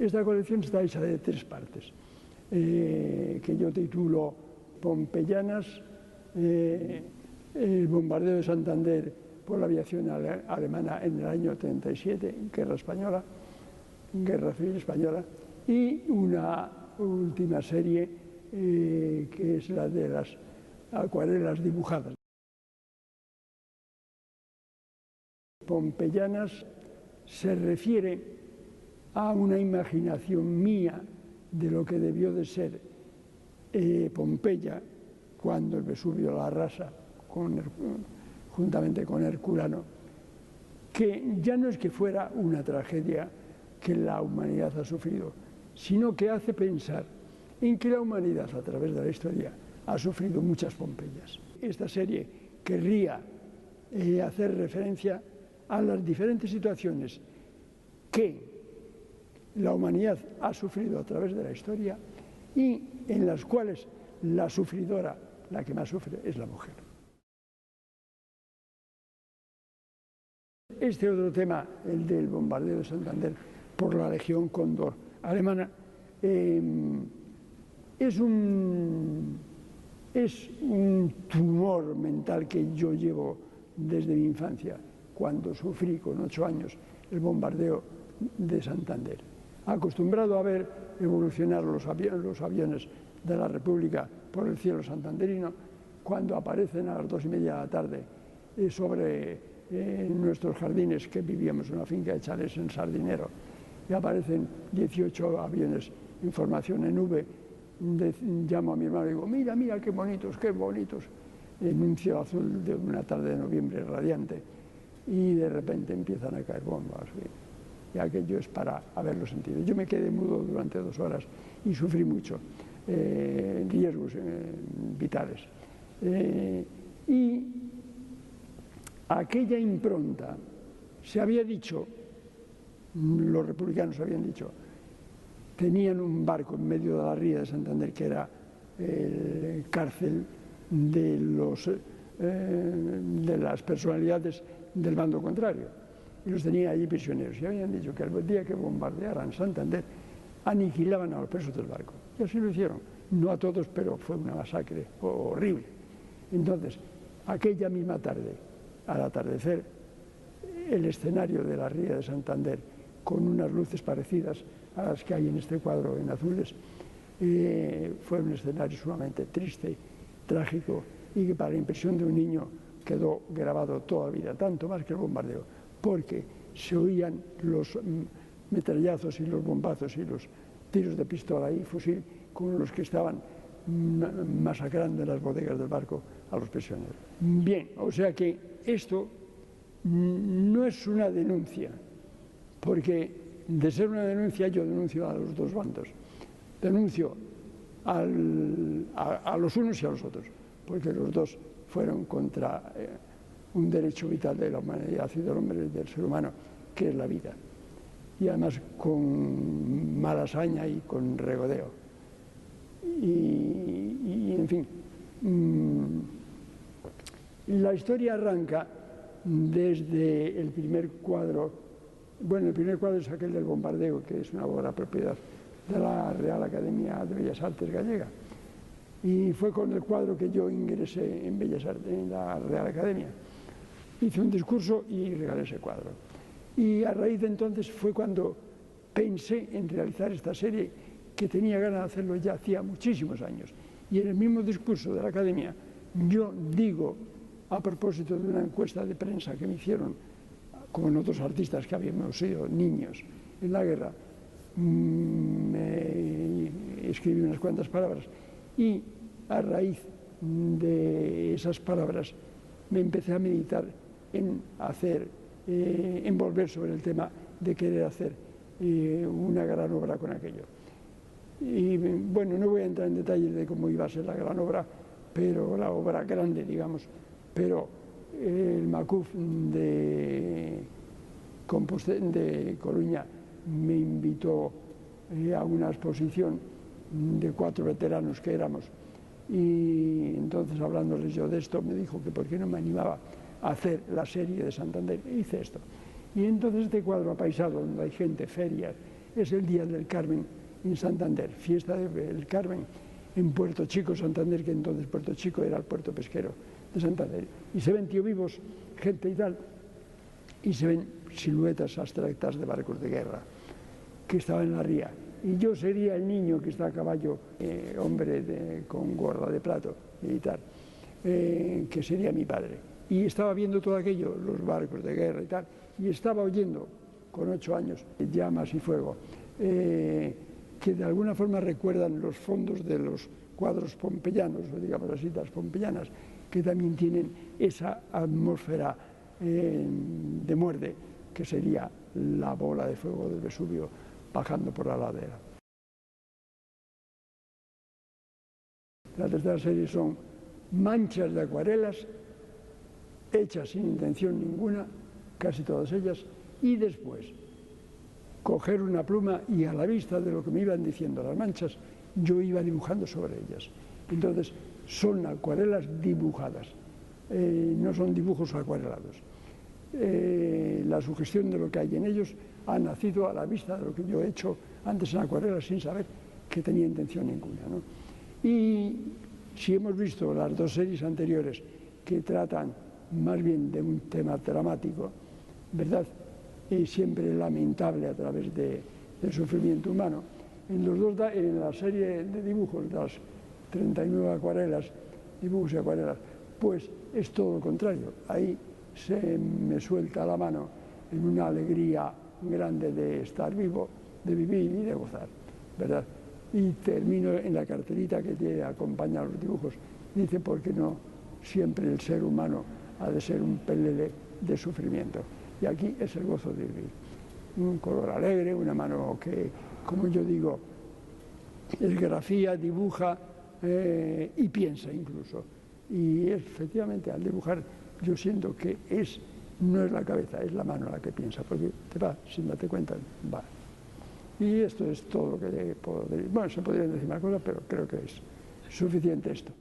Esta colección está hecha de 3 partes, que yo titulo Pompeyanas, el bombardeo de Santander por la aviación alemana en el año 37, Guerra Civil Española, y una última serie que es la de las acuarelas dibujadas. Pompeyanas se refiere a una imaginación mía de lo que debió de ser Pompeya cuando el Vesubio la arrasa juntamente con Herculano, que ya no es que fuera una tragedia que la humanidad ha sufrido, sino que hace pensar en que la humanidad a través de la historia ha sufrido muchas Pompeyas. Esta serie querría hacer referencia a las diferentes situaciones que la humanidad ha sufrido a través de la historia y en las cuales la sufridora, la que más sufre, es la mujer. Este otro tema, el del bombardeo de Santander por la Legión Cóndor alemana, es un tumor mental que yo llevo desde mi infancia, cuando sufrí con 8 años el bombardeo de Santander. Acostumbrado a ver evolucionar los aviones de la República por el cielo santanderino, cuando aparecen a las 2:30 de la tarde sobre nuestros jardines, que vivíamos en una finca de chalés en Sardinero, y aparecen 18 aviones en formación en V, llamo a mi hermano y digo, mira, mira, qué bonitos, en un cielo azul de una tarde de noviembre radiante, y de repente empiezan a caer bombas, y aquello es para haberlo sentido. Yo me quedé mudo durante 2 horas y sufrí mucho, riesgos vitales. Y aquella impronta, se había dicho, los republicanos habían dicho, tenían un barco en medio de la ría de Santander que era el cárcel de las personalidades del bando contrario, y los tenía allí prisioneros, y habían dicho que el día que bombardearan Santander aniquilaban a los presos del barco, y así lo hicieron, no a todos, pero fue una masacre horrible. Entonces, aquella misma tarde, al atardecer, el escenario de la ría de Santander, con unas luces parecidas a las que hay en este cuadro en azules, fue un escenario sumamente triste, trágico, y que para la impresión de un niño quedó grabado toda la vida, tanto más que el bombardeo, porque se oían los metrallazos y los bombazos y los tiros de pistola y fusil con los que estaban masacrando en las bodegas del barco a los prisioneros. Bien, o sea que esto no es una denuncia, porque de ser una denuncia yo denuncio a los dos bandos, denuncio a los unos y a los otros, porque los dos fueron contra un derecho vital de la humanidad y del hombre, del ser humano, que es la vida, y además con mala hazaña y con regodeo. Y en fin, la historia arranca desde el primer cuadro. Bueno, el primer cuadro es aquel del bombardeo, que es una obra propiedad de la Real Academia de Bellas Artes gallega. Y fue con el cuadro que yo ingresé en Bellas Artes, en la Real Academia. Hice un discurso y regalé ese cuadro. Y a raíz de entonces fue cuando pensé en realizar esta serie, que tenía ganas de hacerlo ya hacía muchísimos años. Y en el mismo discurso de la Academia yo digo, a propósito de una encuesta de prensa que me hicieron con otros artistas que habíamos sido niños en la guerra, me escribí unas cuantas palabras y a raíz de esas palabras me empecé a meditar en volver sobre el tema de querer hacer una gran obra con aquello. Y bueno, no voy a entrar en detalles de cómo iba a ser la gran obra, pero la obra grande, digamos, pero el MACUF de Coruña me invitó a una exposición de 4 veteranos que éramos, y entonces hablándoles yo de esto me dijo que por qué no me animaba a hacer la serie de Santander, e hice esto. Y entonces este cuadro apaisado, donde hay gente, ferias es el Día del Carmen en Santander, fiesta del Carmen en Puerto Chico, Santander, que entonces Puerto Chico era el puerto pesquero de Santander. Y se ven tío vivos, gente y tal, y se ven siluetas abstractas de barcos de guerra que estaban en la ría. Y yo sería el niño que está a caballo, hombre con gorra de plato militar, que sería mi padre. Y estaba viendo todo aquello, los barcos de guerra y tal, y estaba oyendo, con 8 años, llamas y fuego, que de alguna forma recuerdan los fondos de los cuadros pompeyanos, o digamos así, las pompeyanas, que también tienen esa atmósfera de muerte, que sería la bola de fuego del Vesubio bajando por la ladera. La tercera serie son manchas de acuarelas hechas sin intención ninguna, casi todas ellas, y después coger una pluma y a la vista de lo que me iban diciendo las manchas, yo iba dibujando sobre ellas. Entonces son acuarelas dibujadas, no son dibujos acuarelados. La sugestión de lo que hay en ellos ha nacido a la vista de lo que yo he hecho antes en acuarelas sin saber que tenía intención ninguna, ¿no? Y si hemos visto las 2 series anteriores que tratan más bien de un tema dramático, ¿verdad? Y siempre lamentable a través del sufrimiento humano, en la serie de dibujos, las 39 acuarelas, dibujos y acuarelas, pues es todo lo contrario. Ahí se me suelta la mano en una alegría grande de estar vivo, de vivir y de gozar, ¿verdad? Y termino en la cartelita que acompaña a los dibujos. Dice, porque no siempre el ser humano ha de ser un pelele de sufrimiento. Y aquí es el gozo de vivir. Un color alegre, una mano que, como yo digo, esgrafía, dibuja y piensa incluso. Y efectivamente al dibujar yo siento que no es la cabeza, es la mano la que piensa, porque te va, sin darte cuenta, va. Y esto es todo lo que puedo decir. Bueno, se podrían decir más cosas, pero creo que es suficiente esto.